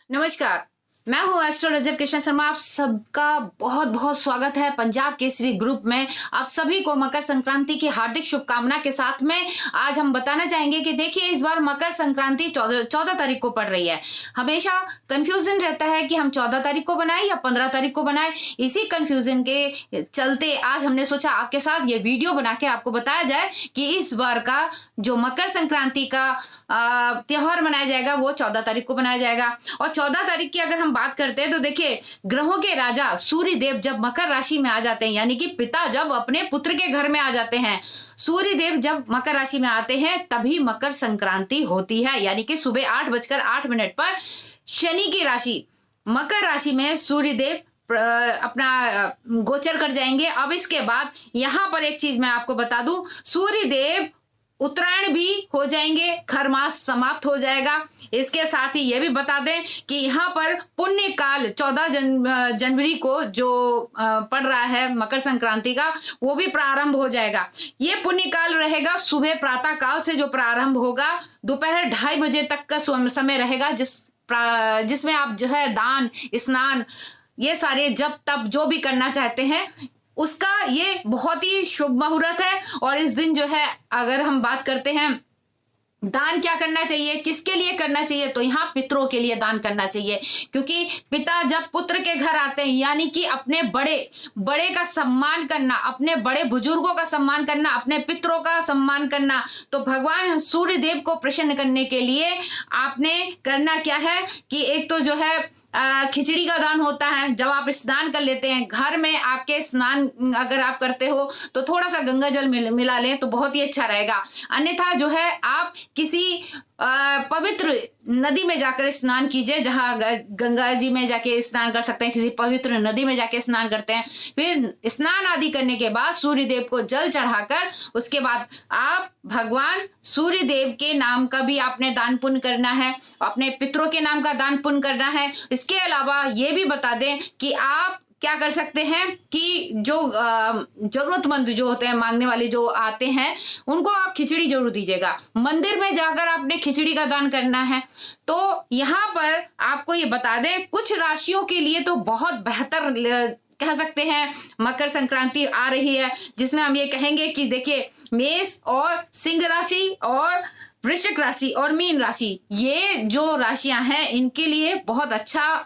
नमस्कार। मैं हूं एस्ट्रो रजब कृष्ण शर्मा। आप सबका बहुत बहुत स्वागत है पंजाब केसरी ग्रुप में। आप सभी को मकर संक्रांति की हार्दिक शुभकामना के साथ में आज हम बताना चाहेंगे कि देखिए, इस बार मकर संक्रांति 14 तारीख को पड़ रही है। हमेशा कंफ्यूजन रहता है कि हम 14 तारीख को बनाएं या 15 तारीख को बनाएं। इसी कंफ्यूजन के चलते आज हमने सोचा आपके साथ ये वीडियो बना के आपको बताया जाए कि इस बार का जो मकर संक्रांति का त्योहार मनाया जाएगा वो 14 तारीख को बनाया जाएगा। और 14 तारीख की अगर हम बात करते हैं तो देखिए, ग्रहों के राजा सूर्य देव जब मकर राशि में आ जाते हैं, यानी कि पिता जब अपने पुत्र के घर में आ जाते हैं, सूर्य देव जब मकर राशि में आते हैं तभी मकर संक्रांति होती है। यानी कि सुबह 8:08 पर शनि की राशि मकर राशि में सूर्य देव अपना गोचर कर जाएंगे। अब इसके बाद यहाँ पर एक चीज मैं आपको बता दूं, सूर्य देव उत्तरायण भी हो जाएंगे, खर मास समाप्त हो जाएगा। इसके साथ ही ये भी बता दें कि यहाँ पर पुण्य काल 14 जनवरी को जो पड़ रहा है मकर संक्रांति का, वो भी प्रारंभ हो जाएगा। ये पुण्य काल रहेगा सुबह प्रातः काल से जो प्रारंभ होगा, दोपहर 2:30 बजे तक का समय रहेगा, जिसमें आप जो है दान स्नान ये सारे जब तब जो भी करना चाहते हैं उसका ये बहुत ही शुभ मुहूर्त है। और इस दिन जो है अगर हम बात करते हैं दान क्या करना चाहिए, किसके लिए करना चाहिए, तो यहाँ पितरों के लिए दान करना चाहिए। क्योंकि पिता जब पुत्र के घर आते हैं, यानी कि अपने बड़े का सम्मान करना, अपने बड़े बुजुर्गों का सम्मान करना, अपने पितरों का सम्मान करना, तो भगवान सूर्य देव को प्रसन्न करने के लिए आपने करना क्या है कि एक तो जो है खिचड़ी का दान होता है। जब आप स्नान कर लेते हैं, घर में आपके स्नान अगर आप करते हो तो थोड़ा सा गंगा जल मिला लें तो बहुत ही अच्छा रहेगा। अन्यथा जो है आप किसी पवित्र नदी में जाकर स्नान कीजिए, जहां गंगा जी में जाके स्नान कर सकते हैं, किसी पवित्र नदी में जाके स्नान करते हैं। फिर स्नान आदि करने के बाद सूर्य देव को जल चढ़ाकर उसके बाद आप भगवान सूर्य देव के नाम का भी आपने दान पुण्य करना है, अपने पितरों के नाम का दान पुण्य करना है। इसके अलावा ये भी बता दें कि आप क्या कर सकते हैं कि जो जरूरतमंद जो होते हैं, मांगने वाले जो आते हैं, उनको आप खिचड़ी जरूर दीजिएगा। मंदिर में जाकर आपने खिचड़ी का दान करना है। तो यहाँ पर आपको ये बता दें, कुछ राशियों के लिए तो बहुत बेहतर कह सकते हैं मकर संक्रांति आ रही है, जिसमें हम ये कहेंगे कि देखिए, मेष और सिंह राशि और वृश्चिक राशि और मीन राशि, ये जो राशियां हैं इनके लिए बहुत अच्छा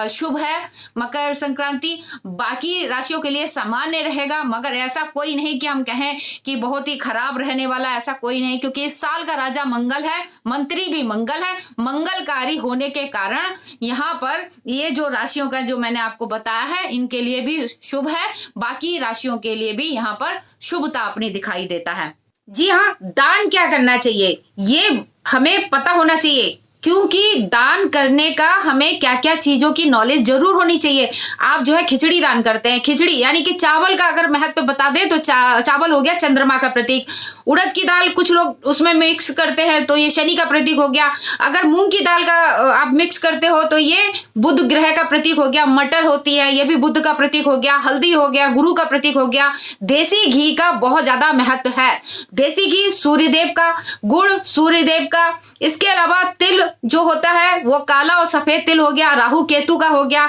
शुभ है मकर संक्रांति। बाकी राशियों के लिए सामान्य रहेगा, मगर ऐसा कोई नहीं कि हम कहें कि बहुत ही खराब रहने वाला, ऐसा कोई नहीं। क्योंकि इस साल का राजा मंगल है, मंत्री भी मंगल है, मंगलकारी होने के कारण यहाँ पर ये जो राशियों का जो मैंने आपको बताया है इनके लिए भी शुभ है। बाकी राशियों के लिए भी यहाँ पर शुभता अपनी दिखाई देता है। जी हाँ, दान क्या करना चाहिए ये हमें पता होना चाहिए, क्योंकि दान करने का हमें क्या क्या चीजों की नॉलेज जरूर होनी चाहिए। आप जो है खिचड़ी दान करते हैं, खिचड़ी यानी कि चावल का अगर महत्व बता दें तो चावल हो गया चंद्रमा का प्रतीक। उड़द की दाल कुछ लोग उसमें मिक्स करते हैं तो ये शनि का प्रतीक हो गया। अगर मूंग की दाल का आप मिक्स करते हो तो ये बुध ग्रह का प्रतीक हो गया। मटर होती है, ये भी बुध का प्रतीक हो गया। हल्दी हो गया, गुरु का प्रतीक हो गया। देसी घी का बहुत ज्यादा महत्व है। देसी घी सूर्यदेव का, गुड़ सूर्यदेव का। इसके अलावा तिल जो होता है वो काला और सफेद तिल हो गया, राहु केतु का हो गया।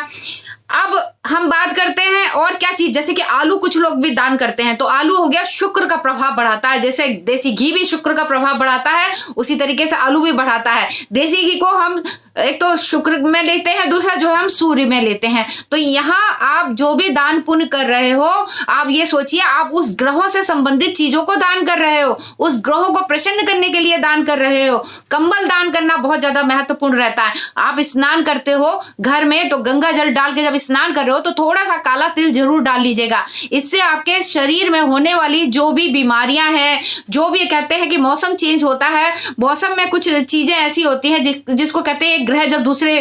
अब हम बात करते हैं और क्या चीज, जैसे कि आलू कुछ लोग भी दान करते हैं, तो आलू हो गया शुक्र का प्रभाव बढ़ाता है। जैसे देसी घी भी शुक्र का प्रभाव बढ़ाता है, उसी तरीके से आलू भी बढ़ाता है। देसी घी को हम एक तो शुक्र में लेते हैं, दूसरा जो है हम सूर्य में लेते हैं। तो यहाँ आप जो भी दान पुण्य कर रहे हो, आप ये सोचिए आप उस ग्रहों से संबंधित चीजों को दान कर रहे हो, उस ग्रहों को प्रसन्न करने के लिए दान कर रहे हो। कंबल दान करना बहुत ज्यादा महत्वपूर्ण रहता है। आप स्नान करते हो घर में तो गंगा जल डाल के जब स्नान कर रहे हो तो थोड़ा सा काला तिल जरूर डाल लीजिएगा। इससे आपके शरीर में होने वाली जो भी बीमारियां हैं, जो भी कहते हैं कि मौसम चेंज होता है, मौसम में कुछ चीजें ऐसी होती हैं जिसको कहते हैं ग्रह जब दूसरे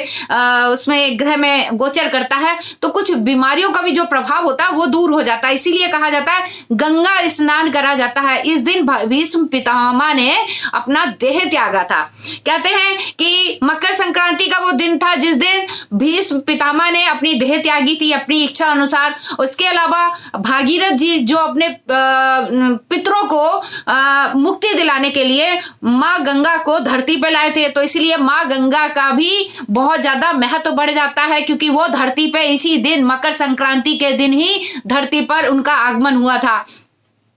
उसमें ग्रह में गोचर करता है तो कुछ बीमारियों का भी जो प्रभाव होता है वो दूर हो जाता है। इसीलिए कहा जाता है गंगा स्नान करा जाता है। इस दिन भीष्म पितामह ने अपना देह त्यागा था। कहते हैं कि मकर संक्रांति का वो दिन था जिस दिन भीष्म पितामह ने अपनी देह त्यागी थी अपनी इच्छा अनुसार। उसके अलावा भागीरथ जी जो अपने पितरों को मुक्ति दिलाने के लिए माँ गंगा को धरती पे लाए थे, तो इसलिए माँ गंगा का भी बहुत ज्यादा महत्व बढ़ जाता है, क्योंकि वो धरती पे इसी दिन मकर संक्रांति के दिन ही धरती पर उनका आगमन हुआ था।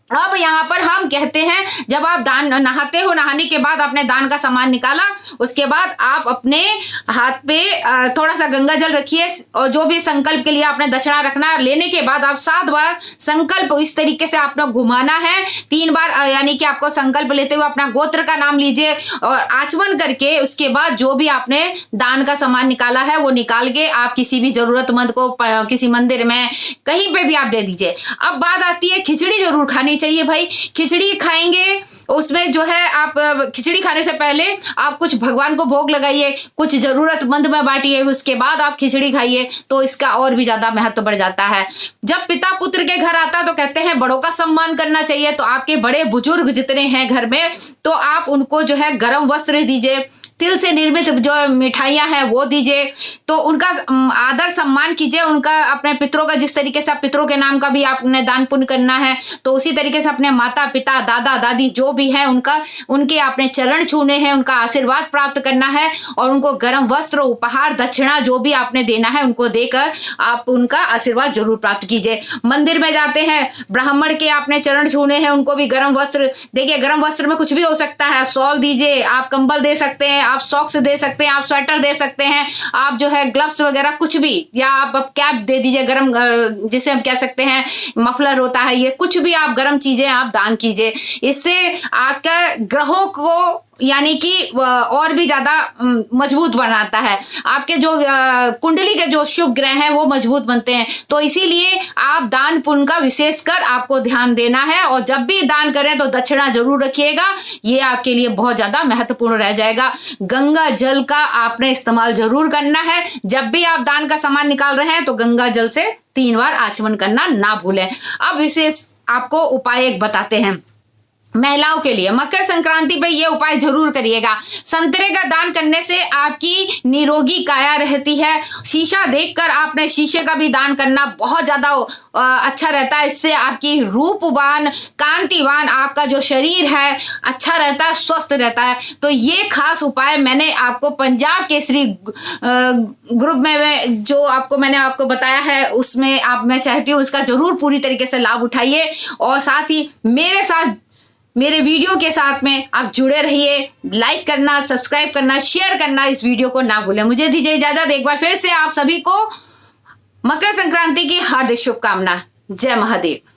अब यहाँ पर हम कहते हैं, जब आप दान नहाते हो, नहाने के बाद आपने दान का सामान निकाला, उसके बाद आप अपने हाथ पे थोड़ा सा गंगा जल रखिए, और जो भी संकल्प के लिए आपने दक्षिणा रखना है, लेने के बाद आप 7 बार संकल्प इस तरीके से आपने घुमाना है। 3 बार यानी कि आपको संकल्प लेते हुए अपना गोत्र का नाम लीजिए और आचमन करके उसके बाद जो भी आपने दान का सामान निकाला है वो निकाल के आप किसी भी जरूरतमंद को किसी मंदिर में कहीं पे भी आप दे दीजिए। अब बात आती है, खिचड़ी जरूर खानी चाहिए भाई। खिचड़ी खाएंगे, उसमें जो है आप खिचड़ी खाने से पहले आप कुछ भगवान को भोग लगाइए, कुछ जरूरतमंद में बांटिए, उसके बाद आप खिचड़ी खाइए, तो इसका और भी ज्यादा महत्व बढ़ जाता है। जब पिता पुत्र के घर आता है तो कहते हैं बड़ों का सम्मान करना चाहिए, तो आपके बड़े बुजुर्ग जितने हैं घर में, तो आप उनको जो है गर्म वस्त्र दीजिए, तिल से निर्मित जो मिठाइयां हैं वो दीजिए, तो उनका आदर सम्मान कीजिए। उनका अपने पितरों का, जिस तरीके से आप पितरों के नाम का भी आपने दान पुण्य करना है, तो उसी तरीके से अपने माता पिता दादा दादी जो भी है उनके आपने चरण छूने हैं, उनका आशीर्वाद प्राप्त करना है, और उनको गर्म वस्त्र, उपहार, दक्षिणा जो भी आपने देना है उनको देकर आप उनका आशीर्वाद जरूर प्राप्त कीजिए। मंदिर में जाते हैं, ब्राह्मण के आपने चरण छूने हैं, उनको भी गर्म वस्त्र देखिए, गर्म वस्त्र में कुछ भी हो सकता है, शॉल दीजिए, आप कंबल दे सकते हैं, आप सॉक्स दे सकते हैं, आप स्वेटर दे सकते हैं, आप जो है ग्लव्स वगैरह कुछ भी, या आप कैप दे दीजिए गर्म, जिसे हम कह सकते हैं मफलर होता है, ये कुछ भी आप गर्म चीजें आप दान कीजिए। इससे आपका ग्रहों को यानी कि और भी ज्यादा मजबूत बनाता है। आपके जो कुंडली के जो शुभ ग्रह हैं वो मजबूत बनते हैं, तो इसीलिए आप दान पुण्य का विशेषकर आपको ध्यान देना है, और जब भी दान करें तो दक्षिणा जरूर रखिएगा, ये आपके लिए बहुत ज्यादा महत्वपूर्ण रह जाएगा। गंगा जल का आपने इस्तेमाल जरूर करना है। जब भी आप दान का सामान निकाल रहे हैं तो गंगा जल से 3 बार आचमन करना ना भूलें। अब विशेष आपको उपाय एक बताते हैं महिलाओं के लिए। मकर संक्रांति पे ये उपाय जरूर करिएगा। संतरे का दान करने से आपकी निरोगी काया रहती है। शीशा देखकर आपने शीशे का भी दान करना बहुत ज्यादा अच्छा रहता है। इससे आपकी रूपवान, कांतिवान आपका जो शरीर है अच्छा रहता है, स्वस्थ रहता है। तो ये खास उपाय मैंने आपको पंजाब केसरी ग्रुप में जो मैंने आपको बताया है, उसमें मैं चाहती हूँ इसका जरूर पूरी तरीके से लाभ उठाइए, और साथ ही मेरे वीडियो के साथ में आप जुड़े रहिए। लाइक करना, सब्सक्राइब करना, शेयर करना इस वीडियो को ना भूलें। मुझे दीजिए इजाजत। एक बार फिर से आप सभी को मकर संक्रांति की हार्दिक शुभकामना। जय महादेव।